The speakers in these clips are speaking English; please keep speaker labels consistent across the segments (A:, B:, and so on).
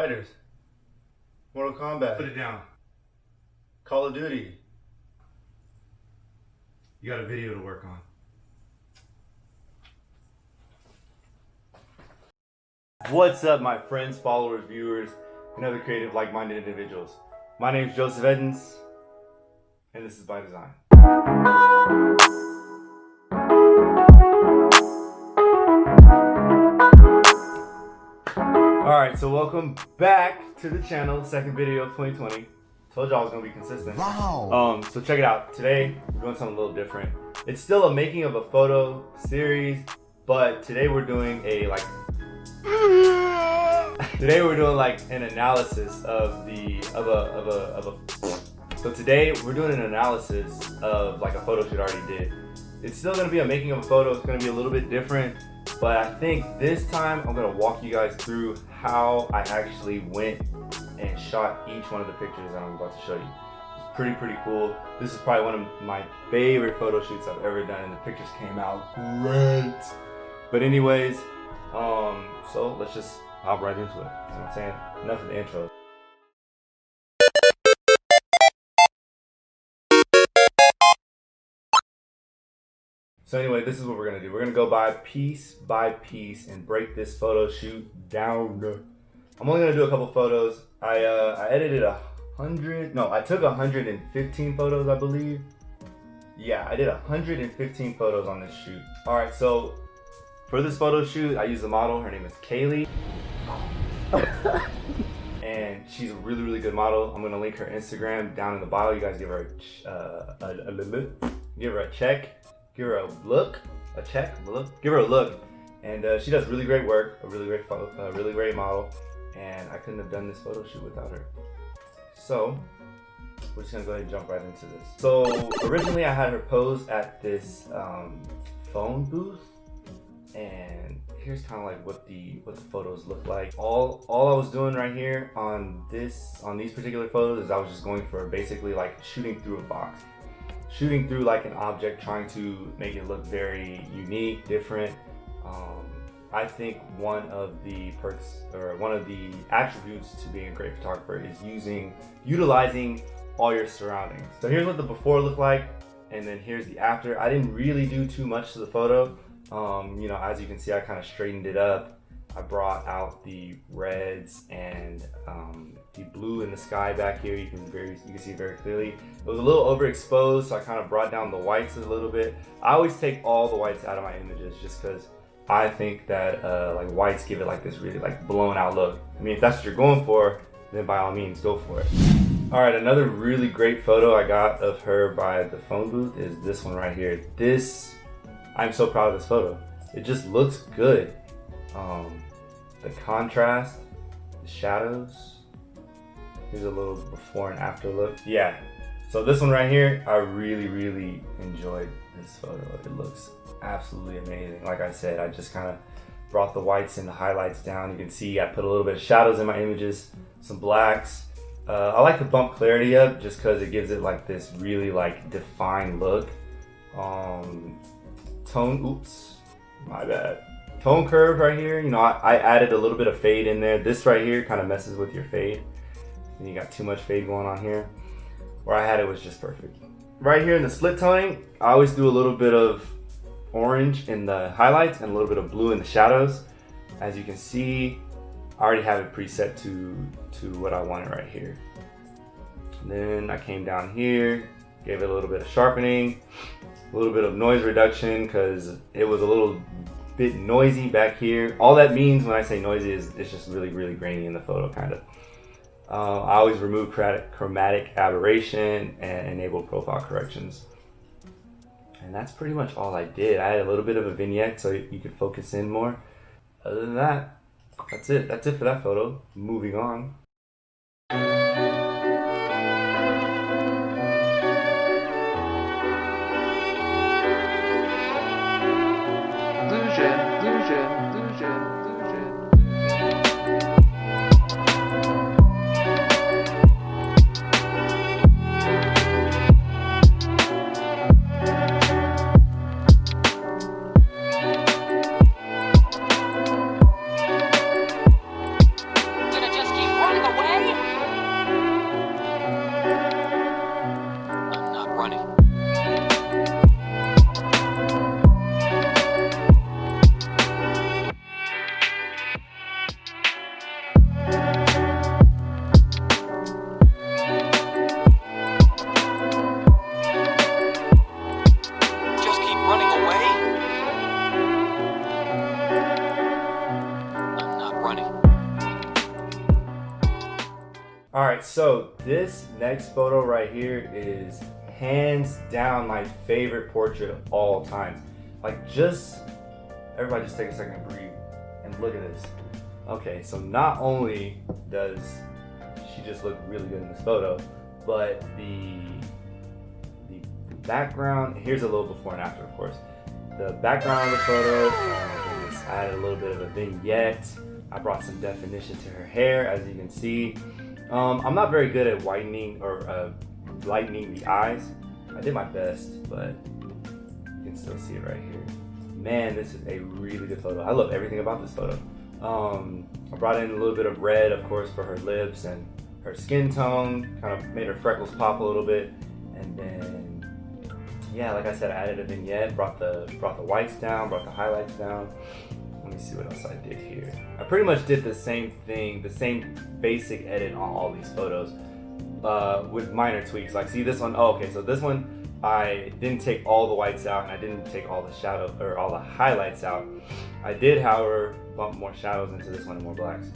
A: Fighters, Mortal Kombat,
B: Put it down.
A: Call of Duty.
B: You got a video to work on.
A: What's up, my friends, followers, viewers, and other creative, like-minded individuals? My name is Joseph Edens, and this is By Design. Alright, so welcome back to the channel, second video of 2020. Told y'all I was going to be consistent.
C: Wow.
A: So check it out. Today, we're doing something a little different. It's still a making of a photo series, but today we're doing an analysis of so today we're doing an analysis of like a photo shoot I already did. It's still gonna be a making of a photo. It's gonna be a little bit different, but I think this time I'm gonna walk you guys through how I actually went and shot each one of the pictures that I'm about to show you. It's pretty cool. This is probably one of my favorite photo shoots I've ever done, and the pictures came out great. But anyways, so let's just hop right into it. You know what I'm saying? Enough of the intro. So anyway, this is what we're gonna do. We're gonna go by piece and break this photo shoot down. I'm only gonna do a couple photos. I edited I took 115 photos, I believe. Yeah, I did 115 photos on this shoot. All right, so for this photo shoot, I used a model. Her name is Kaylee. And she's a really good model. I'm gonna link her Instagram down in the bio. You guys give her a check, give her a look, give her a look. And she does really great work, a really great model. And I couldn't have done this photo shoot without her. So we're just gonna go ahead and jump right into this. So originally I had her pose at this phone booth, and here's kind of like what the photos look like. All I was doing right here on these particular photos is I was just going for basically like shooting through a box, shooting through like an object, trying to make it look very unique, different. I think one of the perks or one of the attributes to being a great photographer is utilizing all your surroundings. So here's what the before looked like, and then here's the after. I didn't really do too much to the photo. You know, as you can see, I kind of straightened it up. I brought out the reds and the blue in the sky back here. You can see very clearly. It was a little overexposed, so I kind of brought down the whites a little bit. I always take all the whites out of my images just because I think that like whites give it like this really like blown out look. I mean, if that's what you're going for, then by all means go for it. All right, another really great photo I got of her by the phone booth is this one right here. I'm so proud of this photo. It just looks good. The contrast, the shadows. Here's a little before and after look. Yeah, so this one right here, I really enjoyed this photo. It looks absolutely amazing. Like I said, I just kind of brought the whites and the highlights down. You can see I put a little bit of shadows in my images, some blacks. I like to bump clarity up just because it gives it like this really like defined look. Tone curve right here, you know, I added a little bit of fade in there. This right here kind of messes with your fade, and you got too much fade going on here. Where I had it was just perfect. Right here in the split toning, I always do a little bit of orange in the highlights and a little bit of blue in the shadows. As you can see, I already have it preset to what I wanted right here. And then I came down here, gave it a little bit of sharpening, a little bit of noise reduction because it was a little bit noisy back here. All that means when I say noisy is it's just really grainy in the photo kind of. I always remove chromatic aberration and enable profile corrections. And that's pretty much all I did. I had a little bit of a vignette so you could focus in more. Other than that, that's it. That's it for that photo. Moving on. So this next photo right here is hands down my favorite portrait of all time. Like, everybody just take a second and breathe and look at this. Okay, so not only does she just look really good in this photo, but the background, here's a little before and after, of course. The background of the photo, I added a little bit of a vignette. I brought some definition to her hair, as you can see. I'm not very good at whitening or lightening the eyes. I did my best, but you can still see it right here. Man, this is a really good photo. I love everything about this photo. I brought in a little bit of red, of course, for her lips and her skin tone. Kind of made her freckles pop a little bit. And then, yeah, like I said, I added a vignette, brought the whites down, brought the highlights down. Let me see what else I did here. I pretty much did the same thing, the same basic edit on all these photos with minor tweaks. Like, see this one? Oh, okay, so this one, I didn't take all the whites out and I didn't take all the shadow or all the highlights out. I did, however, bump more shadows into this one and more blacks.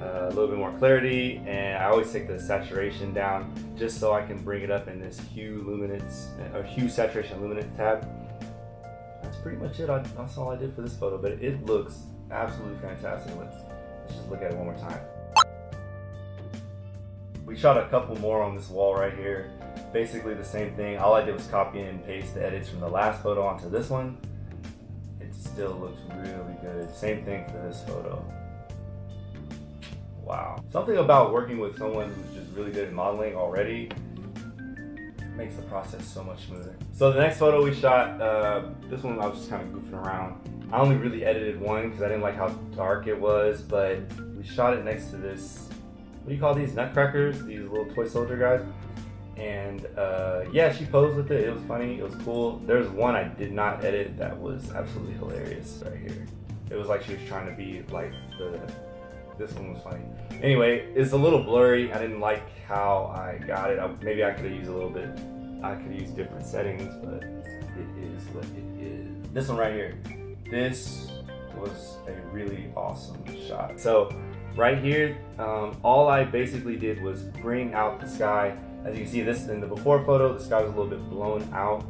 A: A little bit more clarity, and I always take the saturation down just so I can bring it up in this hue luminance or hue saturation luminance tab. That's pretty much it. That's all I did for this photo, but it looks absolutely fantastic. Let's just look at it one more time. We shot a couple more on this wall right here. Basically the same thing. All I did was copy and paste the edits from the last photo onto this one. It still looks really good. Same thing for this photo. Wow. Something about working with someone who's just really good at modeling already makes the process so much smoother. So the next photo we shot, this one I was just kind of goofing around. I only really edited one because I didn't like how dark it was, but we shot it next to this, what do you call these, nutcrackers? These little toy soldier guys. And yeah, she posed with it. It was funny, it was cool. There's one I did not edit that was absolutely hilarious right here. It was like she was trying to be like this one was funny. Anyway, it's a little blurry. I didn't like how I got it. Maybe I could have used a little bit, I could use different settings, but it is what it is. This one right here, this was a really awesome shot. So right here, all I basically did was bring out the sky. As you can see, this in the before photo, the sky was a little bit blown out.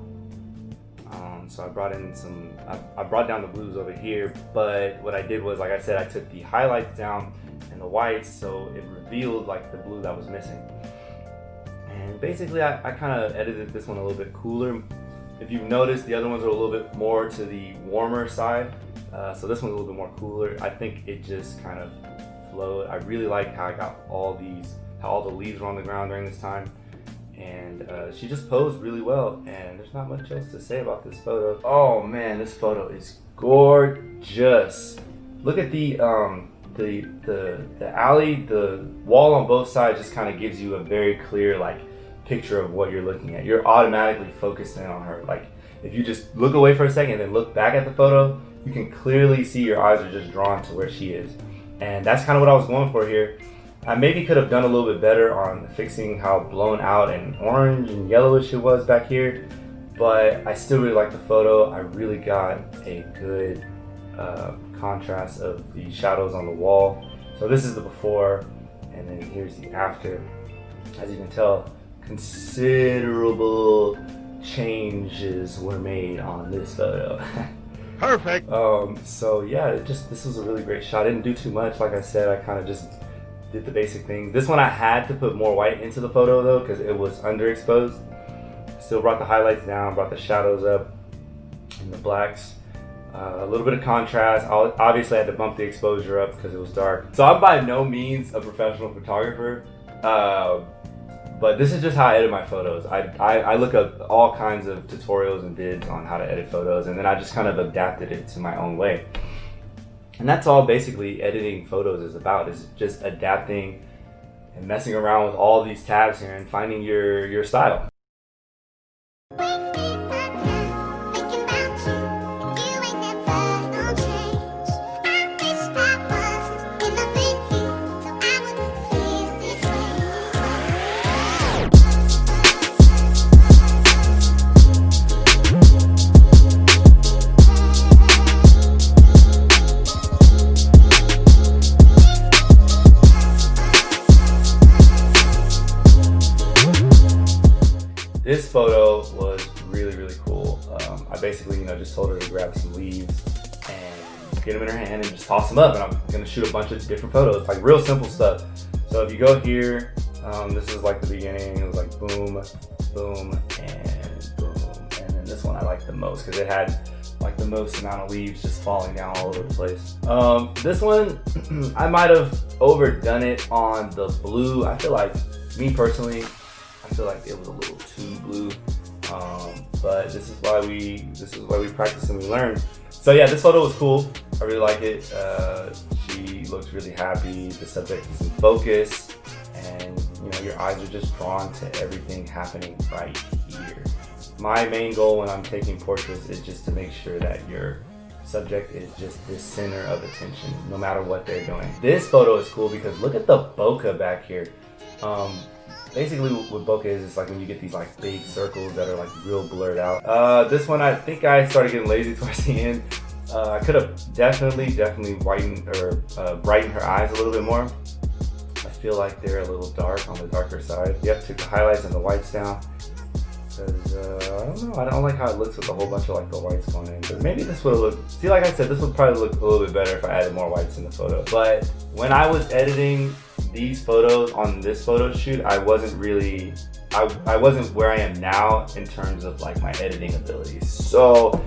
A: So I brought in I brought down the blues over here, but what I did was, like I said, I took the highlights down and the whites, so it revealed like the blue that was missing. And basically I kind of edited this one a little bit cooler. If you've noticed, the other ones are a little bit more to the warmer side. So this one's a little bit more cooler. I think it just kind of flowed. I really like how I got how all the leaves were on the ground during this time. And she just posed really well, and there's not much else to say about this photo. Oh man, this photo is gorgeous. Look at the alley, the wall on both sides just kind of gives you a very clear like picture of what you're looking at. You're automatically focusing on her. Like, if you just look away for a second and then look back at the photo, you can clearly see your eyes are just drawn to where she is. And that's kind of what I was going for here. I maybe could have done a little bit better on fixing how blown out and orange and yellowish it was back here, but I still really like the photo. I really got a good contrast of the shadows on the wall. So this is the before, and then here's the after. As you can tell, considerable changes were made on this photo.
C: Perfect.
A: So yeah, this was a really great shot. I didn't do too much. Like I said, I kind of just did the basic things. This one I had to put more white into the photo though, because it was underexposed. Still brought the highlights down, brought the shadows up and the blacks. A little bit of contrast. Obviously I had to bump the exposure up because it was dark. So I'm by no means a professional photographer, but this is just how I edit my photos. I look up all kinds of tutorials and vids on how to edit photos, and then I just kind of adapted it to my own way. And that's all basically editing photos is about, is just adapting and messing around with all these tabs here and finding your style. this photo was really, really cool. I basically, just told her to grab some leaves and get them in her hand and just toss them up. And I'm gonna shoot a bunch of different photos, like real simple stuff. So if you go here, this is like the beginning. It was like boom, boom, and boom. And then this one I like the most because it had like the most amount of leaves just falling down all over the place. This one, I might have overdone it on the blue. I feel like, me personally, I feel like it was a little too blue. But this is why we practice and we learn. So yeah, this photo was cool. I really like it. She looks really happy. The subject is in focus, and your eyes are just drawn to everything happening right here. My main goal when I'm taking portraits is just to make sure that your subject is just the center of attention, no matter what they're doing. This photo is cool because look at the bokeh back here. Basically what bokeh is, it's like when you get these like big circles that are like real blurred out. This one, I think I started getting lazy towards the end. I could have definitely whitened or brightened her eyes a little bit more. I feel like they're a little dark on the darker side. Yep, took the highlights and the whites down. Because, I don't know, I don't like how it looks with a whole bunch of like the whites going in. But maybe this would look, see, like I said, this would probably look a little bit better if I added more whites in the photo. But when I was editing these photos on this photo shoot, I wasn't really, I wasn't where I am now in terms of like my editing abilities. So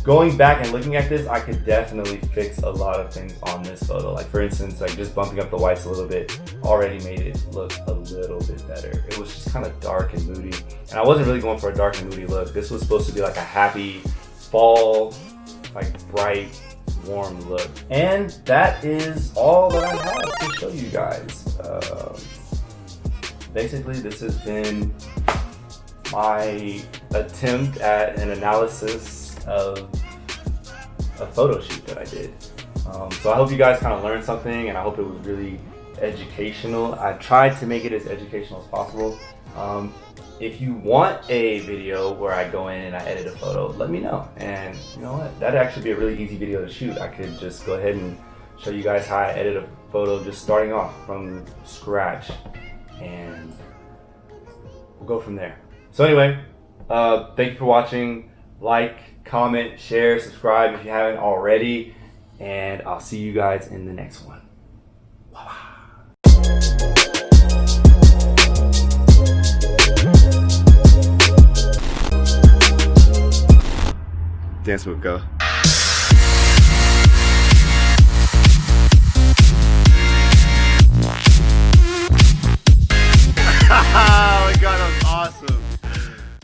A: going back and looking at this, I could definitely fix a lot of things on this photo. Like for instance, like just bumping up the whites a little bit already made it look a little bit better. It was just kind of dark and moody. And I wasn't really going for a dark and moody look. This was supposed to be like a happy fall, like bright, warm look. And that is all that I have to show you guys. Basically, this has been my attempt at an analysis of a photo shoot that I did. So I hope you guys kind of learned something, and I hope it was really educational. I tried to make it as educational as possible. If you want a video where I go in and I edit a photo, let me know. And you know what? That'd actually be a really easy video to shoot. I could just go ahead and show you guys how I edit a photo just starting off from scratch, and we'll go from there. So anyway, thank you for watching. Like, comment, share, subscribe if you haven't already, and I'll see you guys in the next one. Dance move, go.